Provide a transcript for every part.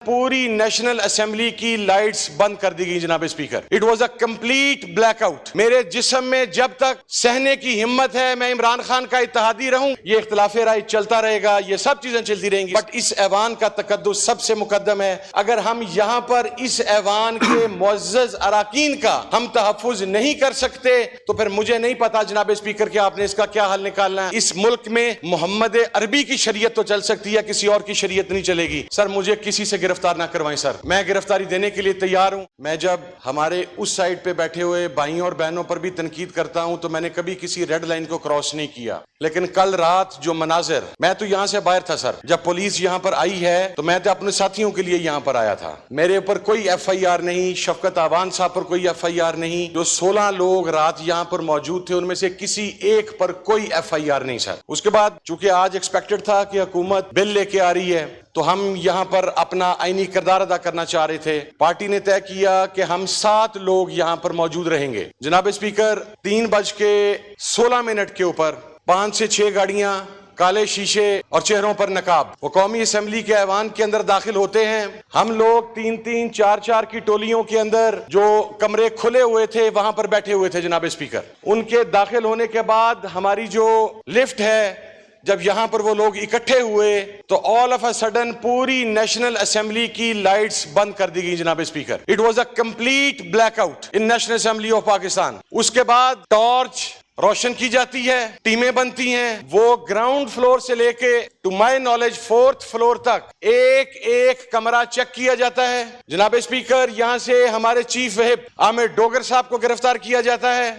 पूरी national assembly की lights बंद कर दी गई जनाब speaker. It was a complete blackout. मेरे जिस्म में जब तक सहने की हिम्मत है मैं इमरान खान का इत्तेहादी रहूं। ये इख्तिलाफे राय चलता रहेगा, ये सब चीजें चलती रहेंगी, बट इस ऐवान का तकद्दुस सबसे मुकद्दम है। अगर हम यहाँ पर इस ऐवान के मुअज़्ज़ज़ अराकीन का हम तहफ़्फ़ुज़ नहीं कर सकते तो फिर मुझे नहीं पता जनाब स्पीकर कि आपने इसका क्या हल निकालना है। इस मुल्क में मोहम्मद अरबी की शरीयत तो चल सकती है, किसी और की शरीयत नहीं चलेगी। सर मुझे किसी से गिरफ्तार ना करवाएं सर, मैं गिरफ्तारी देने के लिए तैयार हूं। मैं जब हमारे उस साइड पे बैठे हुए भाइयों और बहनों पर भी तनकीद करता हूं तो मैंने कभी किसी रेड लाइन को क्रॉस नहीं किया, लेकिन कल रात जो मनाजिर, मैं तो यहां से बाहर था सर, जब पुलिस यहां पर आई है तो मैं तो अपने साथियों के लिए यहां पर आया था। मेरे ऊपर कोई FIR नहीं, शफकत आवान साहब पर कोई FIR नहीं। जो 16 लोग रात यहां पर मौजूद थे उनमें से किसी एक पर कोई FIR नहीं सर। उसके बाद चूंकि आज एक्सपेक्टेड था कि हुकूमत बिल लेके आ रही है तो हम यहां पर अपना आईनी किरदार अदा करना चाह रहे थे। पार्टी ने तय किया कि हम 7 लोग यहां पर मौजूद रहेंगे। जनाब स्पीकर 3:16 के ऊपर 5 से 6 गाड़ियां, काले शीशे और चेहरों पर नकाब, वो कौमी असेंबली के ऐवान के अंदर दाखिल होते हैं। हम लोग 3-3, 4-4 की टोलियों के अंदर जो कमरे खुले हुए थे वहां पर बैठे हुए थे जनाब स्पीकर। उनके दाखिल होने के बाद हमारी जो लिफ्ट है, जब यहां पर वो लोग इकट्ठे हुए तो ऑल ऑफ अ सडन पूरी नेशनल असेंबली की लाइट्स बंद कर दी गई जनाब speaker. It was a complete blackout in national assembly of Pakistan. उसके बाद टॉर्च रोशन की जाती है, टीमें बनती हैं, वो ग्राउंड फ्लोर से लेके to my knowledge 4th floor तक एक एक कमरा चेक किया जाता है। जनाब स्पीकर यहां से हमारे चीफ व्हिप आमिर डोगर साहब को गिरफ्तार किया जाता है,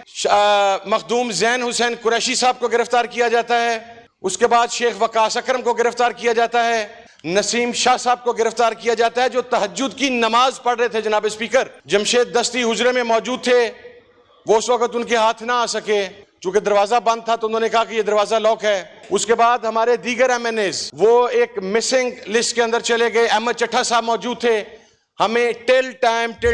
मखदूम जैन हुसैन कुरैशी साहब को गिरफ्तार किया जाता है, उसके बाद शेख वकास अकरम को गिरफ्तार किया जाता है, नसीम शाह साहब को गिरफ्तार किया जाता है जो तहज्जुद की नमाज पढ़ रहे थे जनाब स्पीकर। जमशेद दस्ती हुजरे में मौजूद थे, वो उस वक्त उनके हाथ ना आ सके, चूंकि दरवाजा बंद था तो उन्होंने कहा कि ये दरवाजा लॉक है। उसके बाद हमारे दीगर MNAs वो एक मिसिंग लिस्ट के अंदर चले गए। अहमद चट्टा साहब मौजूद थे, हमें टिल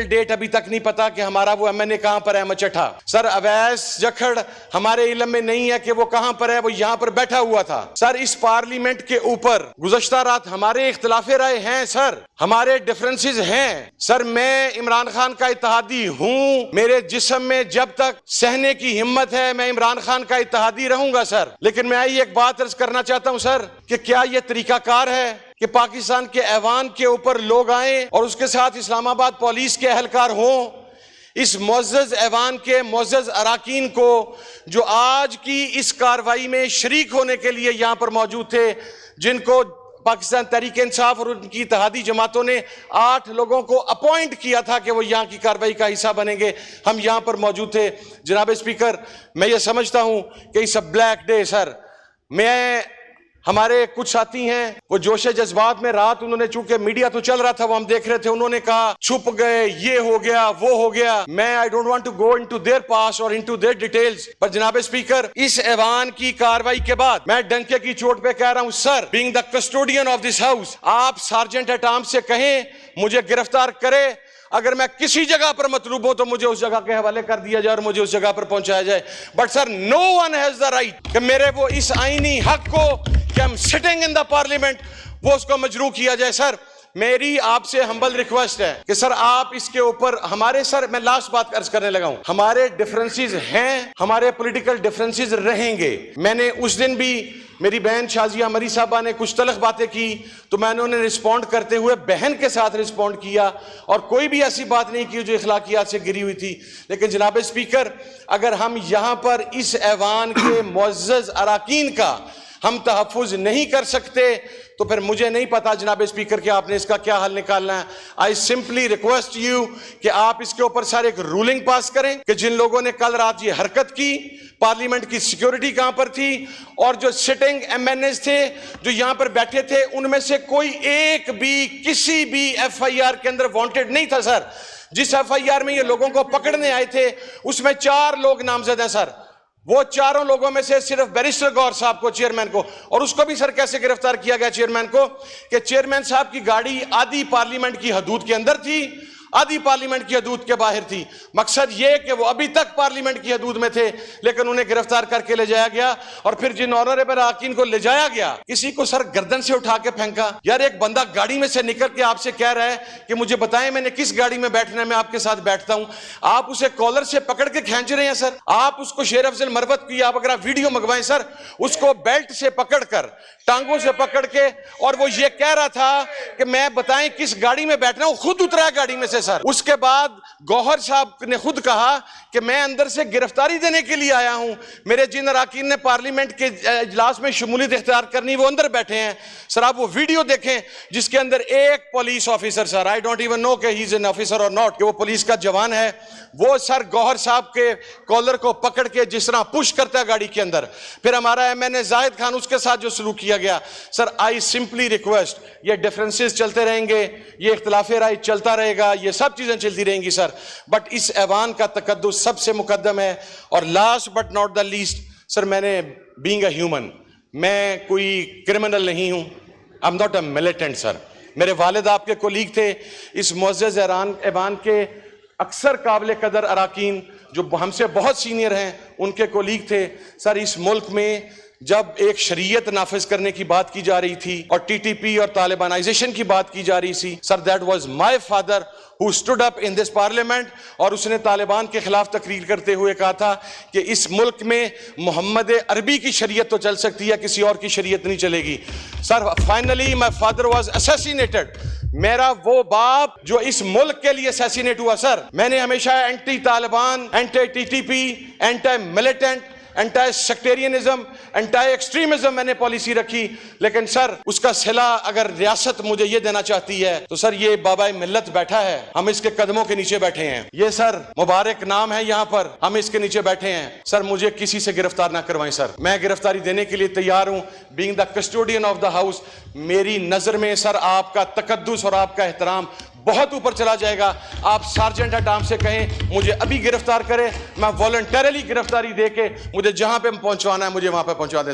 डेट अभी तक नहीं पता कि हमारा वो MNA कहां पर है, अहमद चट्टा। सर अवैस जखड़ हमारे इल्म में नहीं है कि वो कहां पर है, वो यहां पर बैठा हुआ था। सर इस पार्लियामेंट के ऊपर गुज़श्ता रात हमारे इख्तिलाफे राय हैं सर, हमारे डिफरेंसेस हैं सर। मैं इमरान खान का इत्तेहादी हूं, मेरे जिस्म में जब तक सहने की हिम्मत है मैं इमरान खान का इत्तेहादी रहूंगा सर। लेकिन मैं एक बात अर्ज करना चाहता हूं सर कि क्या यह तरीकाकार है कि पाकिस्तान के ऐवान के ऊपर लोग आए और उसके साथ इस्लामाबाद पुलिस के अहलकार हों? इस मुअज़्ज़ज़ ऐवान के मुअज़्ज़ज़ अराकीन को जो आज की इस कार्रवाई में शरीक होने के लिए यहां पर मौजूद थे, जिनको पाकिस्तान तहरीक इंसाफ और उनकी इत्तेहादी जमातों ने 8 लोगों को अपॉइंट किया था कि वो यहाँ की कार्रवाई का हिस्सा बनेंगे, हम यहाँ पर मौजूद थे। जनाब स्पीकर मैं ये समझता हूँ कि इस ब्लैक डे सर, मैं हमारे कुछ साथी हैं वो जोशे जज्बात में रात उन्होंने, चूंकि मीडिया तो चल रहा था वो हम देख रहे थे, उन्होंने कहा छुप गए, ये हो गया वो हो गया। मैं I don't want to go into their past और इनटू देयर डिटेल्स, पर जनाब स्पीकर इस ऐवान की कार्रवाई के बाद मैं डंके की चोट पे कह रहा हूं sir, being the custodian of this house, आप सार्जेंट एट आर्म्स से कहें मुझे गिरफ्तार करे। अगर मैं किसी जगह पर मतलूब हूं तो मुझे उस जगह के हवाले कर दिया जाए और मुझे उस जगह पर पहुंचाया जाए। But sir no one has the right कि मेरे वो इस आईनी हक को कि हम सिटिंग इन द पार्लियामेंट वो उसको मजरू किया जाए। सर मेरी आपसे हम्बल रिक्वेस्ट है कि सर आप इसके ऊपर हमारे, सर मैं लास्ट बात अर्ज करने लगा हूं, हमारे डिफरेंसेस हैं, हमारे पॉलिटिकल डिफरेंसेस रहेंगे। मैंने उस दिन भी मेरी बहन शाजिया मरी साहबा ने कुछ तलख बातें की तो मैंने उन्हें रिस्पॉन्ड करते हुए बहन के साथ रिस्पॉन्ड किया और कोई भी ऐसी बात नहीं की जो इखलाकियात से गिरी हुई थी। लेकिन जनाब स्पीकर अगर हम यहाँ पर इस ऐवान के मुअज़्ज़ज़ अराकीन का हम तहफ़्फ़ुज़ नहीं कर सकते तो फिर मुझे नहीं पता जनाब स्पीकर कि आपने इसका क्या हल निकालना है। आई सिंपली रिक्वेस्ट यू कि आप इसके ऊपर सर एक रूलिंग पास करें कि जिन लोगों ने कल रात ये हरकत की, पार्लियामेंट की सिक्योरिटी कहां पर थी और जो सिटिंग MNAs थे जो यहां पर बैठे थे उनमें से कोई एक भी किसी भी FIR के अंदर वांटेड नहीं था सर। जिस FIR में ये लोगों को पकड़ने आए थे उसमें 4 लोग नामजद हैं सर। वो चारों लोगों में से सिर्फ बैरिस्टर गौर साहब को, चेयरमैन को, और उसको भी सर कैसे गिरफ्तार किया गया चेयरमैन को कि चेयरमैन साहब की गाड़ी आधी पार्लियामेंट की हदूद के अंदर थी, आधी पार्लियामेंट की हदूद के बाहर थी। मकसद ये कि वो अभी तक पार्लियामेंट की हदूद में थे, लेकिन उन्हें गिरफ्तार करके ले जाया गया। और फिर जिन ऑनरेबल अरकान को ले जाया गया, किसी को सर गर्दन से उठा के फेंका। यार एक बंदा गाड़ी में से निकल के आपसे कह रहा है कि मुझे बताएं मैंने किस गाड़ी में बैठना है, मैं आपके साथ बैठता हूं। आप उसे कॉलर से पकड़ के खींच रहे हैं सर। आप उसको शेर अफजल मरवत की आप अगर आप वीडियो मंगवाएं सर, उसको बेल्ट से पकड़कर, टांगों से पकड़ के, और वो ये कह रहा था कि मैं बताएं किस गाड़ी में बैठना हूं, खुद उतरा गाड़ी में से सर। उसके बाद गौहर साहब ने खुद कहा कि मैं अंदर से गिरफ्तारी देने के लिए आया हूं, मेरे जिन अरकान ने पार्लियामेंट के इजलास में शमूलियत इख्तियार करनी वो अंदर बैठे हैं। सर आप वो वीडियो देखें जिसके अंदर एक police officer, sir I don't even know कि ही इज एन ऑफिसर और नॉट, कि वो पुलिस का जवान है, वो सर गौहर साहब के कॉलर को पकड़ के जिस तरह पुश करता है गाड़ी के अंदर। फिर हमारा एमएनए जाहिद खान, उसके साथ जो सलूक किया गया, सर आई सिंपली रिक्वेस्ट, ये डिफरेंसेस चलते रहेंगे, ये इख्तिलाफ राय चलता रहेगा, ये सब चीजें चलती रहेंगी सर, बट इस ऐवान का तकद्दुस सबसे मुकद्दम है। और last but not the least sir, मैंने बीइंग अ ह्यूमन, मैं कोई क्रिमिनल नहीं हूं, I am not a militant sir. मेरे वालिद आपके कोलीग थे, इस मुअज़्ज़ज़ ऐवान के अक्सर काबिल कदर अरकान जो हमसे बहुत सीनियर हैं, उनके कोलीग थे सर। इस मुल्क में जब एक शरीयत नाफिज करने की बात की जा रही थी और टीटीपी और तालिबानाइजेशन की बात की जा रही थी sir, that was my father who stood up in this parliament, और उसने तालिबान के खिलाफ तकरीर करते हुए कहा था कि इस मुल्क में मोहम्मद अरबी की शरीयत तो चल सकती है, किसी और की शरीयत नहीं चलेगी। Sir finally my father was assassinated, मेरा वो बाप जो इस मुल्क के लिए असैसिनेट हुआ सर। मैंने हमेशा anti Taliban, anti TTP, anti militant, anti sectarianism, anti extremism मैंने पॉलिसी रखी, लेकिन सर उसका सिला अगर रियासत मुझे ये देना चाहती है तो सर ये बाबा मिल्लत बैठा है, हम इसके कदमों के नीचे बैठे हैं। ये सर मुबारक नाम है यहाँ पर, हम इसके नीचे बैठे हैं। सर मुझे किसी से गिरफ्तार ना करवाएं सर, मैं गिरफ्तारी देने के लिए तैयार हूँ। Being the custodian of the house, मेरी नजर में सर आपका तकद्दुस और आपका एहतराम बहुत ऊपर चला जाएगा। आप सार्जेंट एट आर्म से कहें मुझे अभी गिरफ्तार करें, मैं वॉलंटरली गिरफ्तारी देके मुझे जहां पे पहुंचवाना है मुझे वहां पे पहुंचवा दें।